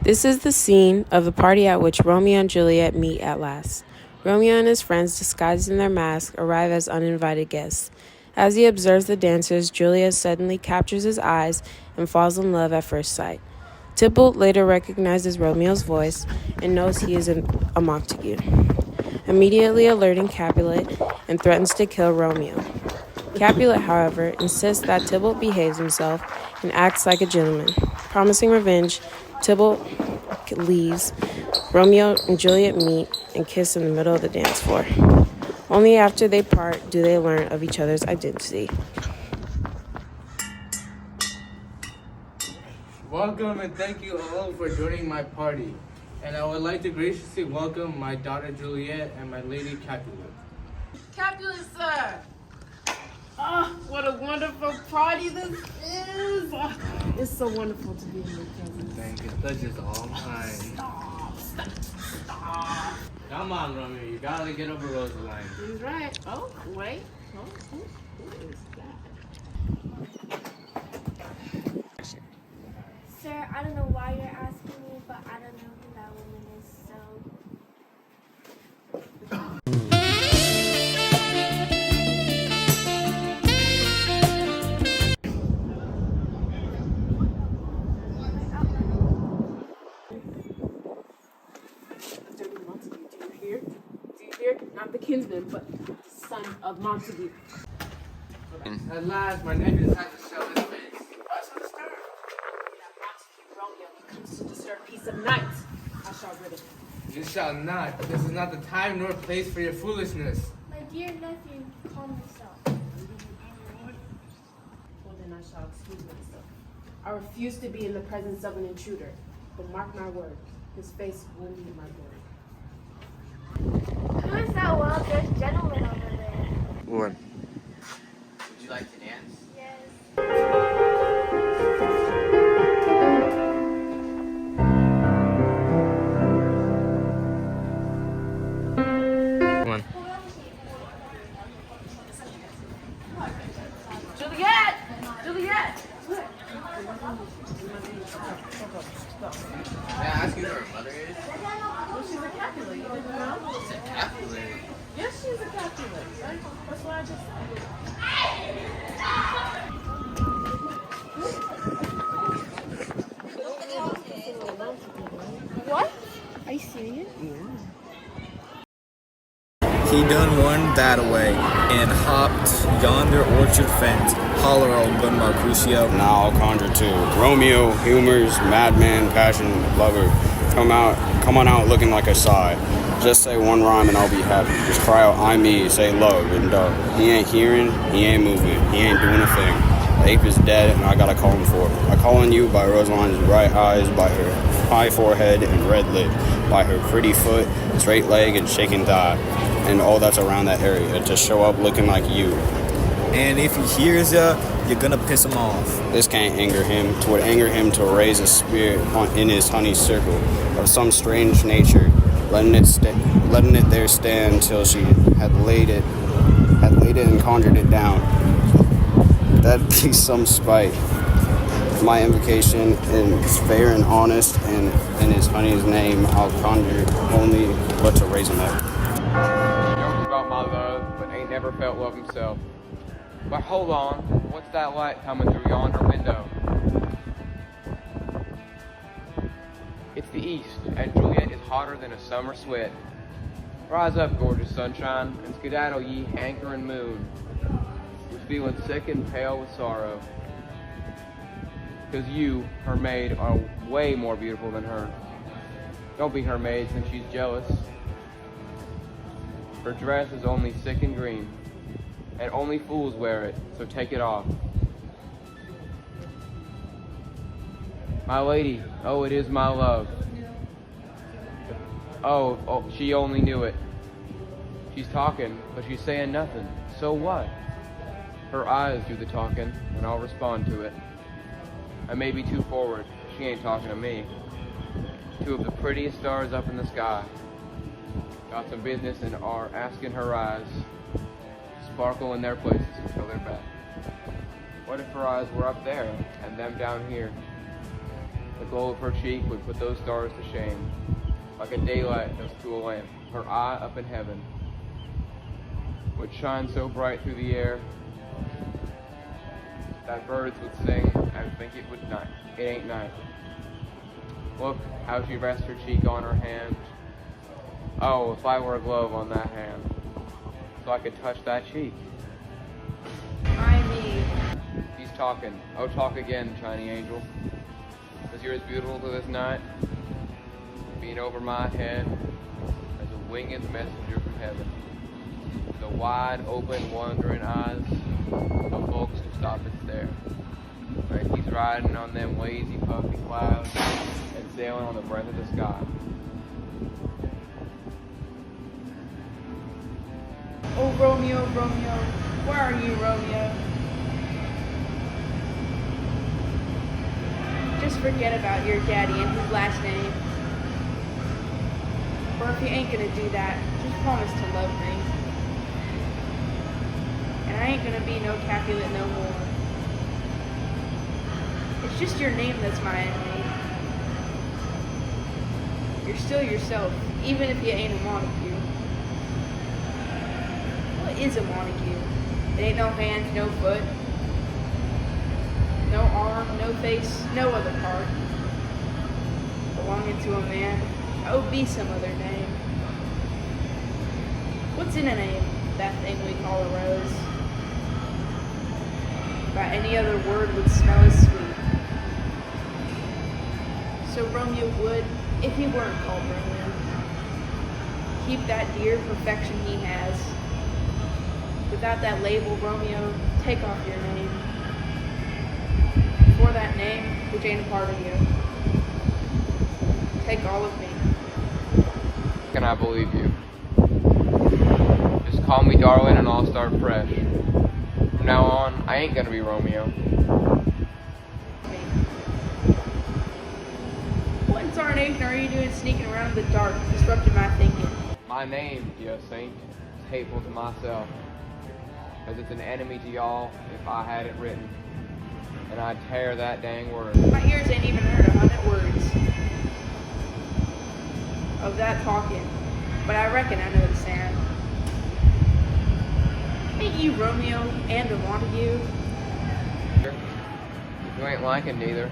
This is the scene of the party at which Romeo and Juliet meet at last. Romeo and his friends, disguised in their masks, arrive as uninvited guests. As he observes the dancers, Juliet suddenly captures his eyes and falls in love at first sight. Tybalt later recognizes Romeo's voice and knows he is a Montague, immediately alerting Capulet and threatens to kill Romeo. Capulet, however, insists that Tybalt behaves himself and acts like a gentleman. Promising revenge, Tybalt leaves. Romeo and Juliet meet and kiss in the middle of the dance floor. Only after they part do they learn of each other's identity. Welcome and thank you all for joining my party. And I would like to graciously welcome my daughter Juliet and my lady Capulet. Capulet, sir! Oh, what a wonderful party this is! Oh, it's so wonderful to be in your presence. Thank you. Pleasure's all mine. Stop. Come on, Romeo. You gotta get over Rosaline. He's right. Oh, wait. Oh, who is that? Sir, I don't know why you're asking me, but I don't know who that woman is, so... Dirty Montague, do you hear? Do you hear? Not the kinsman, but the son of Montague. At last, my nephew decided to show his face. What's the stir? That Montague Romeo, he comes to disturb peace of night. I shall rid him. You shall not. This is not the time nor place for your foolishness. My dear nephew, calm yourself. Well, then I shall excuse myself. I refuse to be in the presence of an intruder, but mark my word, his face will be my glory. Who is that well-dressed gentleman over there? What? Would you like to dance? Yes. Come on. Juliet! Juliet! May I ask you who her mother is? Well, she's a Capulet, you didn't know? It's a Capulet. Yes, she's a Capulet, right? That's what I just said. What? Are you serious? He done won that away and hopped yonder orchard fence. Holler, old good Mercutio. Now I'll conjure too. Romeo, humors, madman, passion, lover. Come on out looking like a sigh. Just say one rhyme and I'll be happy. Just cry out, I me, say love and dove. He ain't hearing, he ain't moving, he ain't doing a thing. The ape is dead and I gotta call him for it. I call on you by Rosaline's bright eyes, by her high forehead and red lip, by her pretty foot, straight leg and shaking thigh, and all that's around that area to show up looking like you. And if he hears ya, you're gonna piss him off. This can't anger him. 'Twould anger him to raise a spirit in his honey circle of some strange nature, letting it there stand till she had laid it and conjured it down. That'd be some spite. My invocation is fair and honest, and in his honey's name I'll conjure only but to raise him up. Knows about my love, but ain't never felt love himself. But hold on, what's that light coming through yonder window? It's the east, and Juliet is hotter than a summer sweat. Rise up, gorgeous sunshine, and skedaddle ye hankering moon, who's feeling sick and pale with sorrow. 'Cause you, her maid, are way more beautiful than her. Don't be her maid since she's jealous. Her dress is only sick and green, and only fools wear it, so take it off. My lady, oh, it is my love. Oh, she only knew it. She's talking, but she's saying nothing. So what? Her eyes do the talking, and I'll respond to it. I may be too forward, but she ain't talking to me. Two of the prettiest stars up in the sky got some business and are asking her eyes sparkle in their places until they're back. What if her eyes were up there and them down here? The glow of her cheek would put those stars to shame. Like a daylight does to a lamp, her eye up in heaven would shine so bright through the air that birds would sing and think it would night. It ain't night. Look how she rests her cheek on her hand. Oh, if I were a glove on that hand, so I could touch that cheek. I mean, He's talking. Oh, talk again, shiny angel. 'Cause you're as beautiful to this night, being over my head as a winged messenger from heaven. The wide open, wondering eyes of folks who stop and stare. Like he's riding on them lazy, puffy clouds and sailing on the breath of the sky. oh Romeo, Romeo, where are you, Romeo? Just forget about your daddy and his last name. Or if you ain't gonna do that, just promise to love me. And I ain't gonna be no Capulet no more. It's just your name that's my enemy. You're still yourself, even if you ain't a Montague. What is a Montague? It ain't no hands, no foot, no arm, no face, no other part. Belonging to a man, that would be some other name. What's in a name? That thing we call a rose. By any other word would smell as sweet. So Romeo would, if he weren't called Romeo, keep that dear perfection he has. Without that label, Romeo, take off your name. For that name, which ain't a part of you, take all of me. Can I believe you? Just call me darling and I'll start fresh. From now on, I ain't gonna be Romeo. What in tarnation are you doing sneaking around in the dark, disrupting my thinking? My name, you saint, is hateful to myself, as it's an enemy to y'all if I had it written, and I'd tear that dang word. My ears ain't even heard 100 words of that talking, but I reckon I know the sound. Ain't you Romeo and a Montague? You ain't liking neither.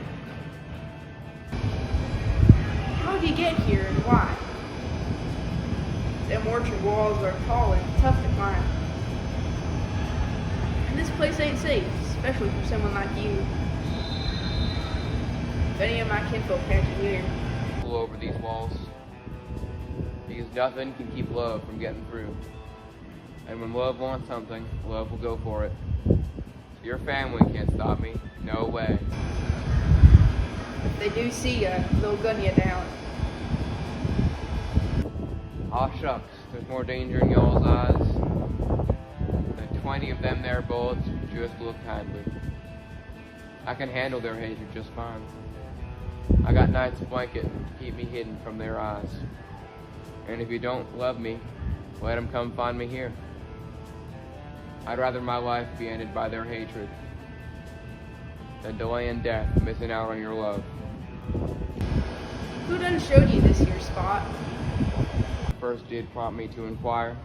How'd you get here and why? Them orchard walls are tall and tough to climb. And this place ain't safe, especially for someone like you. If any of my kinfolk catch you here, All over these walls, because nothing can keep love from getting through. And when love wants something, love will go for it. Your family can't stop me. No way. if they do see you, they'll gun you down. Aw shucks, there's more danger in y'all's eyes than 20 of them there bullets who just look kindly. I can handle their hatred just fine. I got night's blanket to keep me hidden from their eyes. And if you don't love me, let them come find me here. I'd rather my life be ended by their hatred than delay in death, missing out on your love. Who done showed you this here spot? First did prompt me to inquire.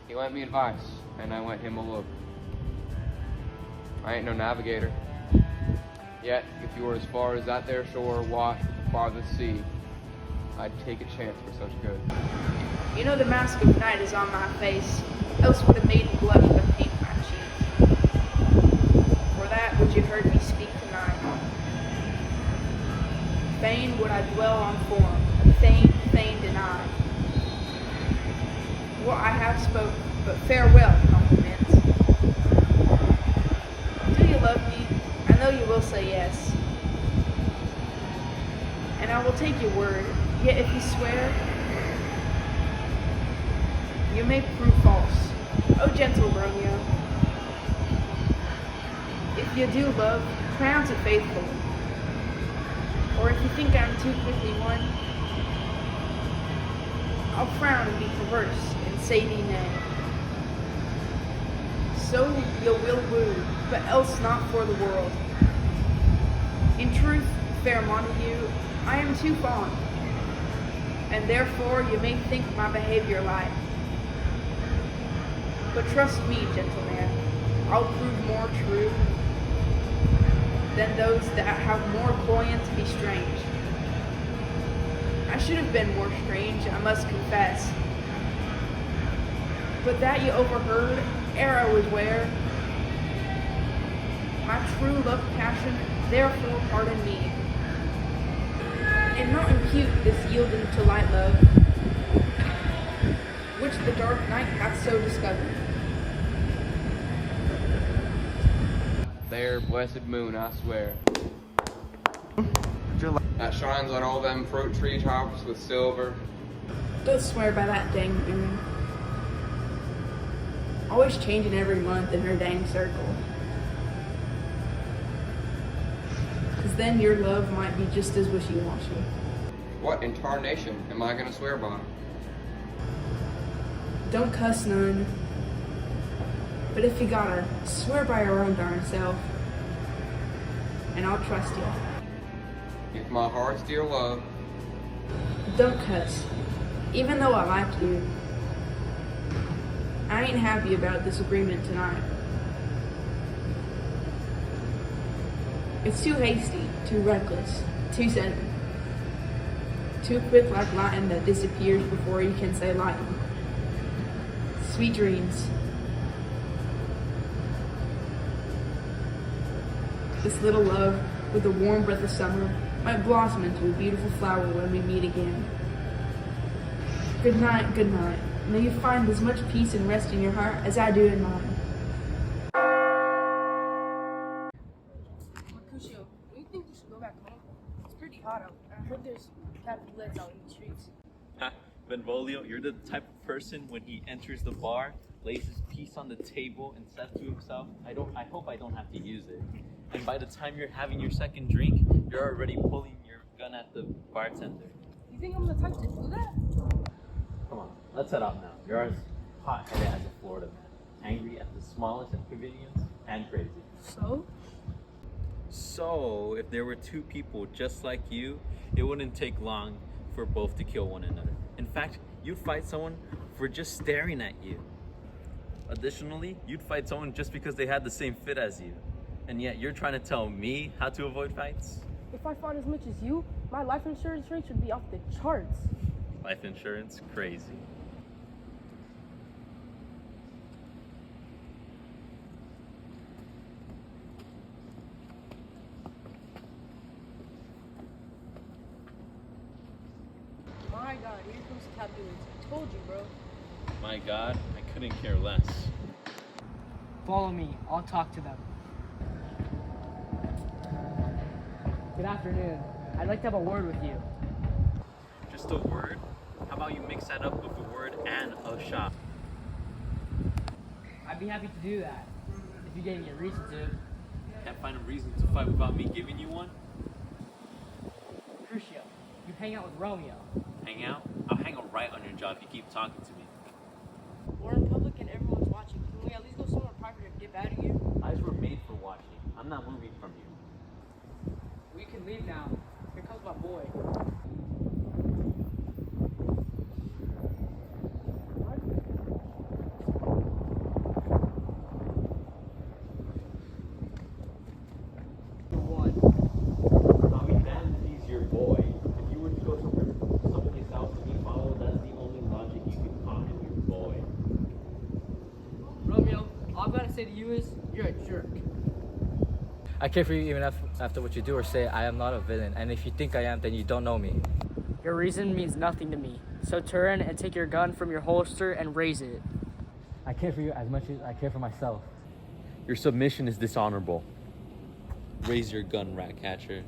He lent me advice, and I lent him a look. I ain't no navigator. Yet, if you were as far as that there shore washed with the farthest sea, I'd take a chance for such good. You know the mask of night is on my face, else would a maiden blush but paint my cheek. For that which you heard me speak tonight. Fain would I dwell on form, fain deny. What I have spoke, but farewell, compliments. Do you love me? I know you will say yes. And I will take your word, yet if you swear, you may prove false. Oh, gentle Romeo. If you do love, pronounce it faithfully. Or if you think I'm too quickly won, I'll frown and be perverse and say thee nay. So you will woo, but else not for the world. In truth, fair Montague, I am too fond, and therefore you may think my behavior light. But trust me, gentleman, I'll prove more true than those that have more coin to be strange. I should have been more strange, I must confess, but that you overheard ere I was where. My true love passion, therefore pardon me, and not impute this yielding to light love, which the dark night hath so discovered. There, blessed moon, I swear, that shines on all them fruit tree tops with silver. Don't swear by that dang moon. Always changing every month in her dang circle. 'Cause then your love might be just as wishy-washy. What in tarnation am I gonna swear by? Don't cuss none. But if you gotta, swear by your own darn self. And I'll trust you. If my heart's dear love, Don't cuss. Even though I like you, I ain't happy about this agreement tonight. It's too hasty, too reckless, too sudden. Too quick like lightning that disappears before you can say lightning. Sweet dreams. This little love, with the warm breath of summer, might blossom into a beautiful flower when we meet again. Good night, good night. May you find as much peace and rest in your heart as I do in mine. Mercutio, do you think you should go back home? It's pretty hot out. I heard there's capulets out in the streets. Benvolio, you're the type of person when he enters the bar, lays his piece on the table and says to himself, I hope I don't have to use it. And by the time you're having your second drink, you're already pulling your gun at the bartender. You think I'm the type to do that? Come on, let's head out now. You're as hot-headed as a Florida man, angry at the smallest inconvenience, and crazy. So, if there were two people just like you, it wouldn't take long for both to kill one another. In fact, you'd fight someone for just staring at you. Additionally, you'd fight someone just because they had the same fit as you. And yet you're trying to tell me how to avoid fights? If I fought as much as you, my life insurance rate should be off the charts. Life insurance? Crazy. My god, here comes the capulets. I told you, bro. My God, I couldn't care less. Follow me. I'll talk to them. Good afternoon. I'd like to have a word with you. Just a word? How about you mix that up with a word and a shot? I'd be happy to do that, if you gave me a reason to. Can't find a reason to fight without me giving you one? Crucio, you hang out with Romeo. Hang out? I'll hang a right on your jaw if you keep talking to me. We're in public and everyone's watching. Can we at least go somewhere private and get out of here? Eyes were made for watching. I'm not moving from you. We can leave now. Here comes my boy. I'll be damned if he's your boy. If you were to go someplace else and be followed, that's the only logic you can call him your boy. Romeo, all I've got to say to you is, you're a jerk. I care for you even after what you do or say. I am not a villain, and if you think I am, then you don't know me. Your reason means nothing to me. So turn and take your gun from your holster and raise it. I care for you as much as I care for myself. Your submission is dishonorable. Raise your gun, rat catcher.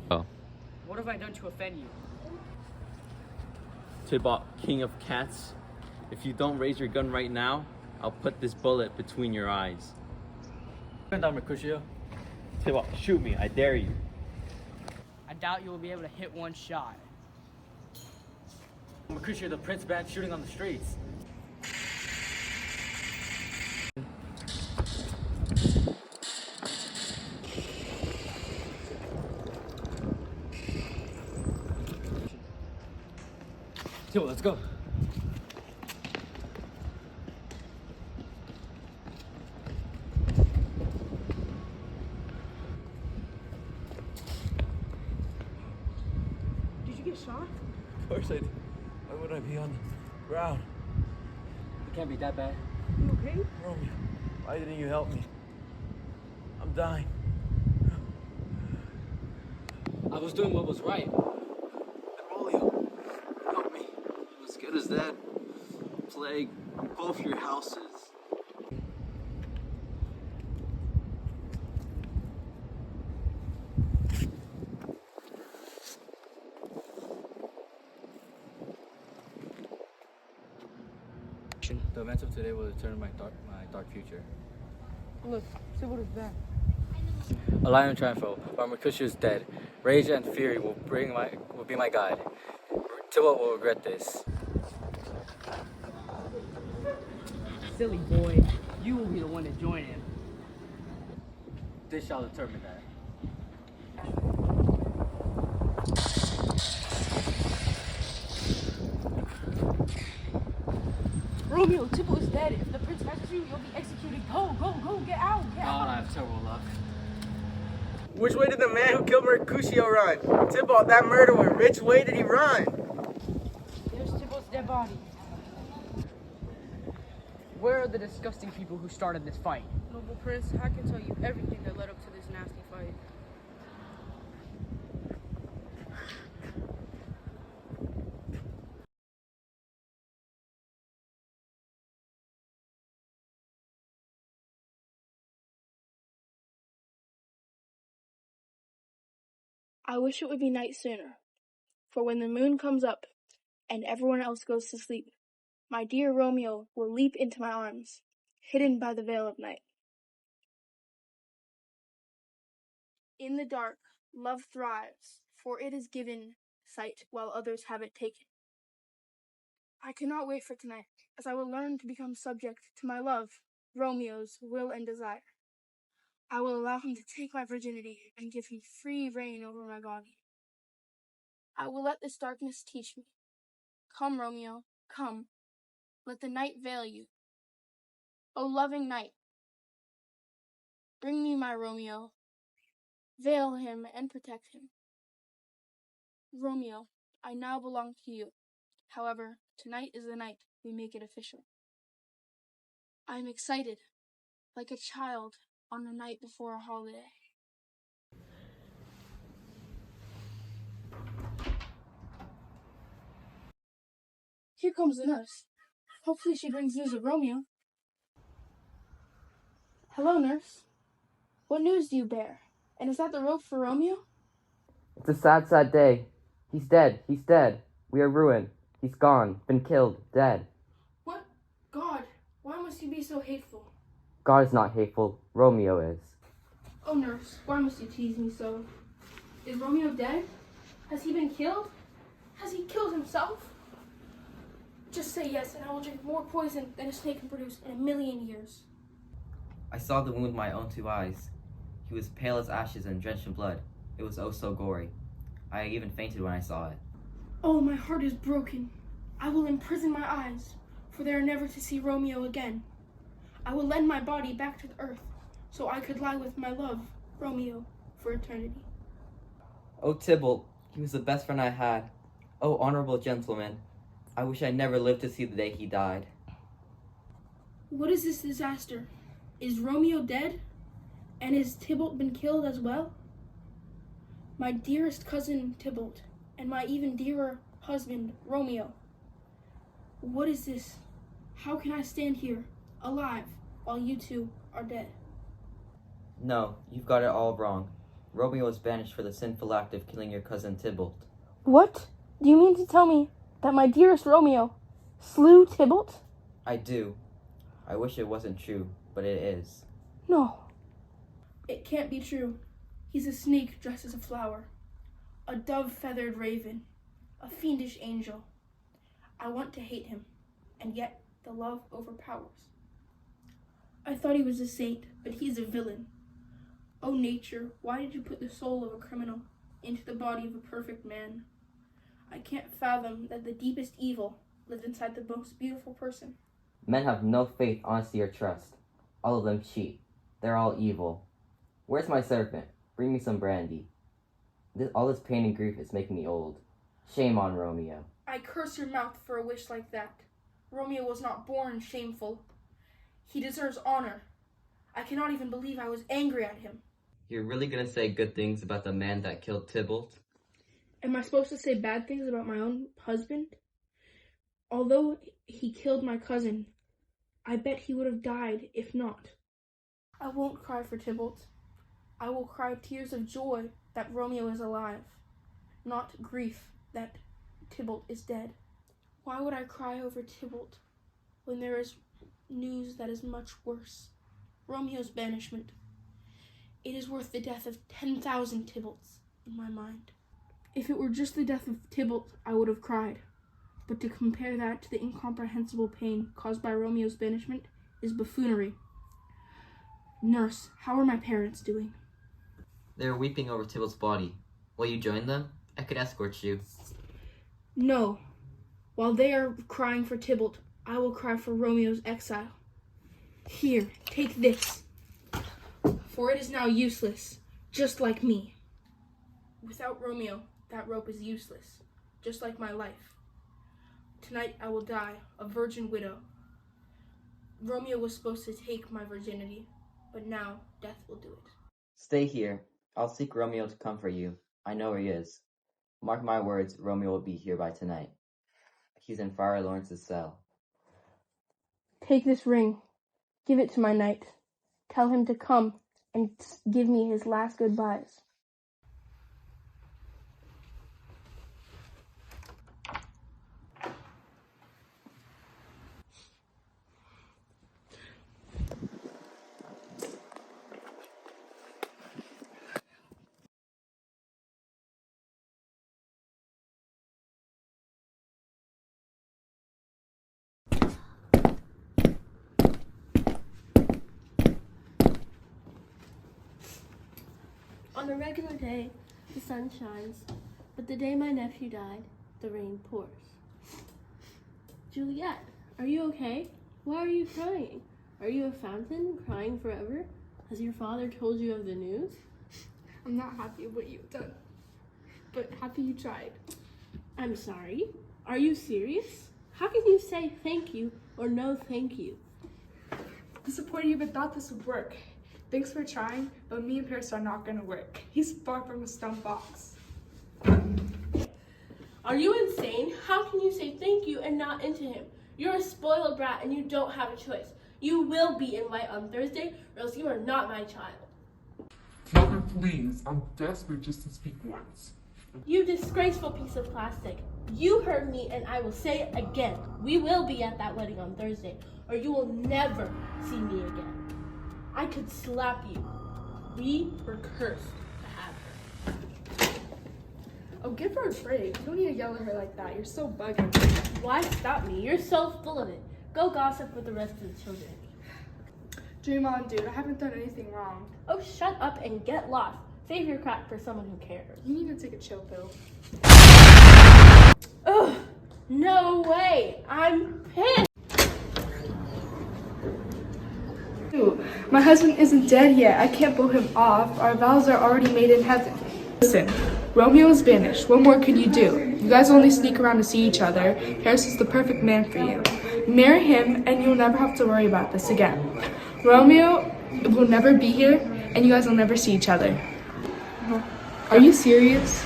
Oh. What have I done to offend you? Tibalt, king of cats. If you don't raise your gun right now, I'll put this bullet between your eyes. Turn down, Mercutio. Tibalt, shoot me, I dare you. I doubt you will be able to hit one shot. Mercutio, the prince banned shooting on the streets. Tibble, let's go. Did you get shot? Of course I did. Why would I be on the ground? It can't be that bad. You okay? Romeo, why didn't you help me? I'm dying. I was doing what was right. Romeo, help me. I'm as good as that plague both your houses. The events of today will determine my dark future. Look, Sybil is back. A lion triumphal, while Mercutio is dead. Rage and fury will be my guide. Tibble will regret this. Silly boy, you will be the one to join him. This shall determine that. Romeo, Tibble is dead. If the prince catches you, you'll be executed. Go, go, go, get out, get God, out. I have terrible luck. Which way did the man who killed Mercutio run? Tybalt, that murderer, which way did he run? There's Tybalt's dead body. Where are the disgusting people who started this fight? Noble Prince, I can tell you everything that led up to this nasty fight. I wish it would be night sooner, for when the moon comes up and everyone else goes to sleep, my dear Romeo will leap into my arms, hidden by the veil of night. In the dark, love thrives, for it is given sight while others have it taken. I cannot wait for tonight, as I will learn to become subject to my love, Romeo's will and desire. I will allow him to take my virginity and give him free reign over my body. I will let this darkness teach me. Come, Romeo, come. Let the night veil you. O loving night, bring me my Romeo. Veil him and protect him. Romeo, I now belong to you. However, tonight is the night we make it official. I am excited, like a child on the night before a holiday. Here comes the nurse. Hopefully she brings news of Romeo. Hello, nurse. What news do you bear? And is that the rope for Romeo? It's a sad, sad day. He's dead. He's dead. We are ruined. He's gone. Been killed. Dead. What? God, why must you be so hateful? God is not hateful. Romeo is. Oh, nurse, why must you tease me so? Is Romeo dead? Has he been killed? Has he killed himself? Just say yes, and I will drink more poison than a snake can produce in 1,000,000 years. I saw the wound with my own 2 eyes. He was pale as ashes and drenched in blood. It was oh so gory. I even fainted when I saw it. Oh, my heart is broken. I will imprison my eyes, for they are never to see Romeo again. I will lend my body back to the earth, so I could lie with my love, Romeo, for eternity. Oh, Tybalt, he was the best friend I had. Oh, honorable gentleman, I wish I never lived to see the day he died. What is this disaster? Is Romeo dead? And has Tybalt been killed as well? My dearest cousin Tybalt, and my even dearer husband Romeo. What is this? How can I stand here, alive, while you two are dead? No, you've got it all wrong. Romeo was banished for the sinful act of killing your cousin Tybalt. What? Do you mean to tell me that my dearest Romeo slew Tybalt? I do. I wish it wasn't true, but it is. No. It can't be true. He's a snake dressed as a flower, a dove-feathered raven, a fiendish angel. I want to hate him, and yet the love overpowers. I thought he was a saint, but he's a villain. Oh, nature, why did you put the soul of a criminal into the body of a perfect man? I can't fathom that the deepest evil lives inside the most beautiful person. Men have no faith, honesty, or trust. All of them cheat. They're all evil. Where's my serpent? Bring me some brandy. All this pain and grief is making me old. Shame on Romeo. I curse your mouth for a wish like that. Romeo was not born shameful. He deserves honor. I cannot even believe I was angry at him. You're really gonna say good things about the man that killed Tybalt? Am I supposed to say bad things about my own husband? Although he killed my cousin, I bet he would have died if not. I won't cry for Tybalt. I will cry tears of joy that Romeo is alive, not grief that Tybalt is dead. Why would I cry over Tybalt when there is news that is much worse? Romeo's banishment. It is worth the death of 10,000 Tybalts in my mind. If it were just the death of Tybalt, I would have cried. But to compare that to the incomprehensible pain caused by Romeo's banishment is buffoonery. Nurse, how are my parents doing? They're weeping over Tybalt's body. Will you join them? I could escort you. No. While they are crying for Tybalt, I will cry for Romeo's exile. Here, take this. For it is now useless, just like me. Without Romeo, that rope is useless, just like my life. Tonight I will die, a virgin widow. Romeo was supposed to take my virginity, but now death will do it. Stay here. I'll seek Romeo to comfort you. I know where he is. Mark my words, Romeo will be here by tonight. He's in Friar Lawrence's cell. Take this ring. Give it to my knight. Tell him to come and give me his last goodbyes. On a regular day, the sun shines, but the day my nephew died, the rain pours. Juliet, are you okay? Why are you crying? Are you a fountain, crying forever? Has your father told you of the news? I'm not happy with what you've done, but happy you tried. I'm sorry. Are you serious? How can you say thank you or no thank you? Disappointed you even thought this would work. Thanks for trying, but me and Pierce are not gonna work. He's far from a stump box. Are you insane? How can you say thank you and not into him? You're a spoiled brat and you don't have a choice. You will be in white on Thursday, or else you are not my child. Mother, please. I'm desperate just to speak once. You disgraceful piece of plastic. You heard me and I will say it again. We will be at that wedding on Thursday, or you will never see me again. I could slap you. We were cursed to have her. Oh, give her a break. You don't need to yell at her like that. You're so bugging. Why stop me? You're so full of it. Go gossip with the rest of the children. Dream on, dude. I haven't done anything wrong. Oh, shut up and get lost. Save your crack for someone who cares. You need to take a chill pill. Ugh, no way. I'm pissed. Dude, my husband isn't dead yet. I can't blow him off. Our vows are already made in heaven. Listen, Romeo is banished. What more could you do? You guys only sneak around to see each other. Harris is the perfect man for you. Marry him and you'll never have to worry about this again. Romeo will never be here and you guys will never see each other. Are you serious?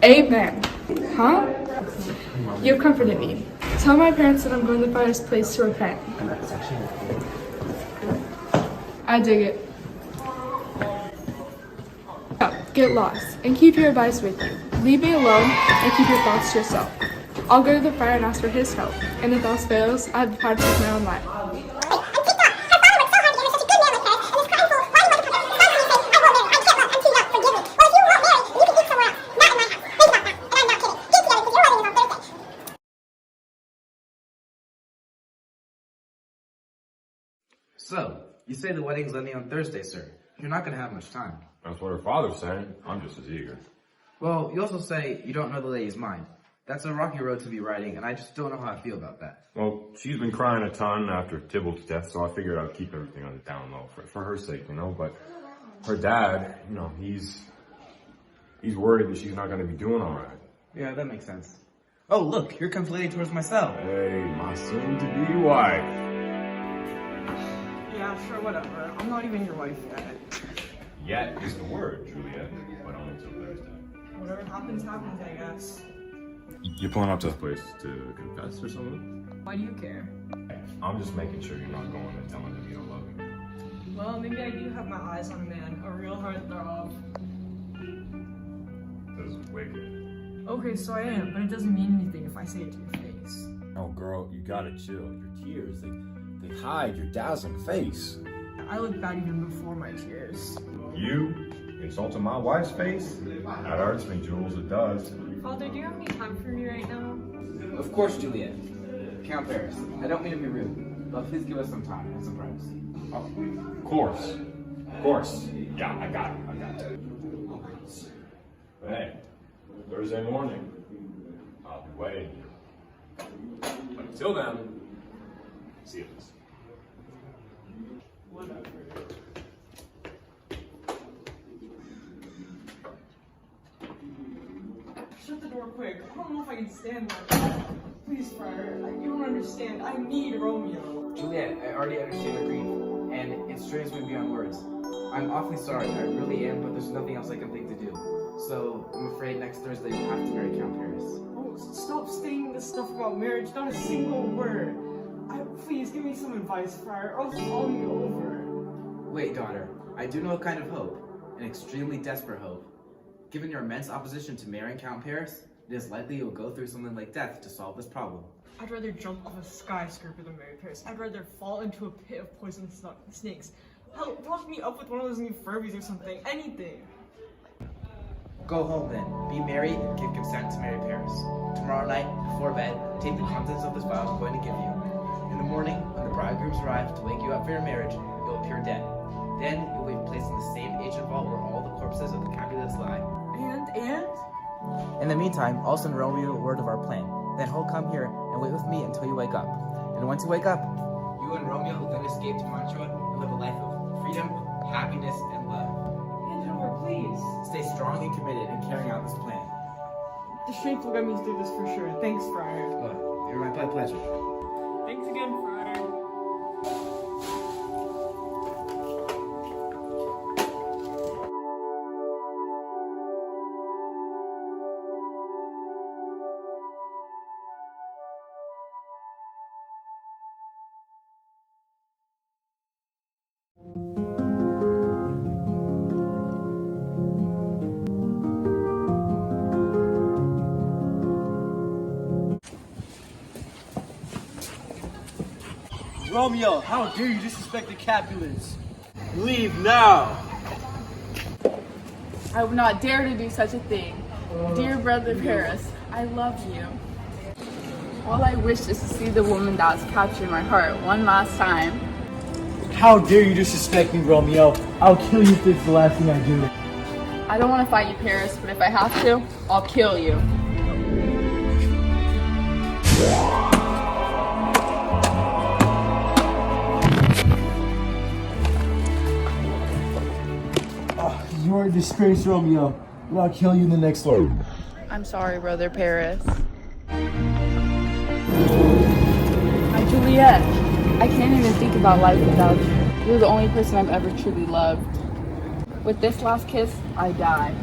Amen. Huh? You have comforted me. Tell my parents that I'm going to Friar's place to repent. I dig it. Get lost and keep your advice with you. Leave me alone and keep your thoughts to yourself. I'll go to the friar and ask for his help. And if else fails, I have the power to take my own life. So, you say the wedding's ending on Thursday, sir. You're not going to have much time. That's what her father's saying. I'm just as eager. Well, you also say you don't know the lady's mind. That's a rocky road to be riding, and I just don't know how I feel about that. Well, she's been crying a ton after Tybalt's death, so I figured I'd keep everything on the down low for her sake, you know. But her dad, you know, he's worried that she's not going to be doing all right. Yeah, that makes sense. Oh, look, here comes Lady towards myself. Hey, my soon-to-be wife. Yeah, sure, whatever. I'm not even your wife yet. Yet is the word, Juliet, but only until Thursday. Whatever happens, happens, I guess. You pulling up to the place to confess or something? Why do you care? I'm just making sure you're not going and telling him you don't love him. Well, maybe I do have my eyes on a man, a real heartthrob. That's wicked. Okay, so I am, but it doesn't mean anything if I say it to your face. Oh, girl, you gotta chill. Your tears, they hide your dazzling face. I look bad even before my tears. You insulting my wife's face? That hurts me, Jules, it does. Father, do you have any time for me right now? Of course, Juliet. Count Paris, I don't mean to be rude, but please give us some time and some privacy. Oh, of course. Of course. Yeah, I got it. But hey, Thursday morning, I'll be waiting. But until then, see you. Shut the door quick. I don't know if I can stand that. Please, Friar. You don't understand. I need Romeo. Juliet, I already understand your grief, and it strains me beyond words. I'm awfully sorry, I really am, but there's nothing else I can think to do. So, I'm afraid next Thursday you'll have to marry Count Paris. Oh, stop saying this stuff about marriage. Not a single word. Please, give me some advice, Friar, or else call me over. Wait, daughter. I do know a kind of hope, an extremely desperate hope. Given your immense opposition to marrying Count Paris, it is likely you'll go through something like death to solve this problem. I'd rather jump off a skyscraper than marry Paris. I'd rather fall into a pit of poisonous snakes. Hell, lock me up with one of those new Furbies or something. Anything. Go home then. Be married and give consent to marry Paris. Tomorrow night, before bed, take the contents of this vial I'm going to give you. In the morning, when the bridegrooms arrive to wake you up for your marriage, you'll appear dead. Then you'll be placed in the same ancient vault where all the corpses of the Capulets lie. And? In the meantime, I'll send Romeo word of our plan. Then he'll come here and wait with me until you wake up. And once you wake up, you and Romeo will then escape to Mantua and live a life of freedom, happiness, and love. Hand it over, please. Stay strong and committed in carrying out this plan. The strength will get me through this for sure. Thanks, Friar. You're my pleasure. Thanks again, Friar. Romeo, how dare you disrespect the Capulets? Leave now! I would not dare to do such a thing. Dear brother Paris, I love you. All I wish is to see the woman that has captured my heart one last time. How dare you disrespect me, Romeo? I'll kill you if this is the last thing I do. I don't want to fight you, Paris, but if I have to, I'll kill you. You are a disgrace, Romeo. And I'll kill you in the next life. I'm sorry, brother Paris. Hi, Juliet. I can't even think about life without you. You're the only person I've ever truly loved. With this last kiss, I die.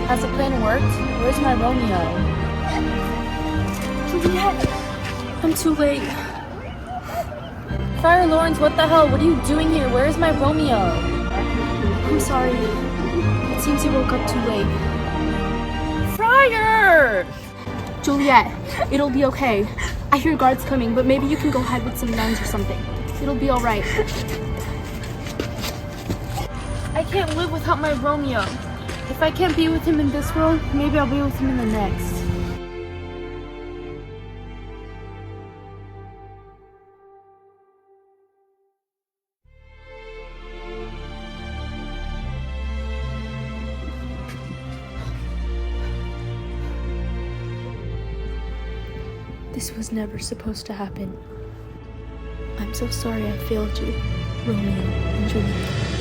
Has the plan worked? Where's my Romeo? Juliet! I'm too late. Friar Lawrence, what the hell? What are you doing here? Where is my Romeo? I'm sorry. It seems you woke up too late. Friar! Juliet, it'll be okay. I hear guards coming, but maybe you can go hide with some nuns or something. It'll be alright. I can't live without my Romeo. If I can't be with him in this world, maybe I'll be with him in the next. This was never supposed to happen. I'm so sorry I failed you, Romeo and Juliet.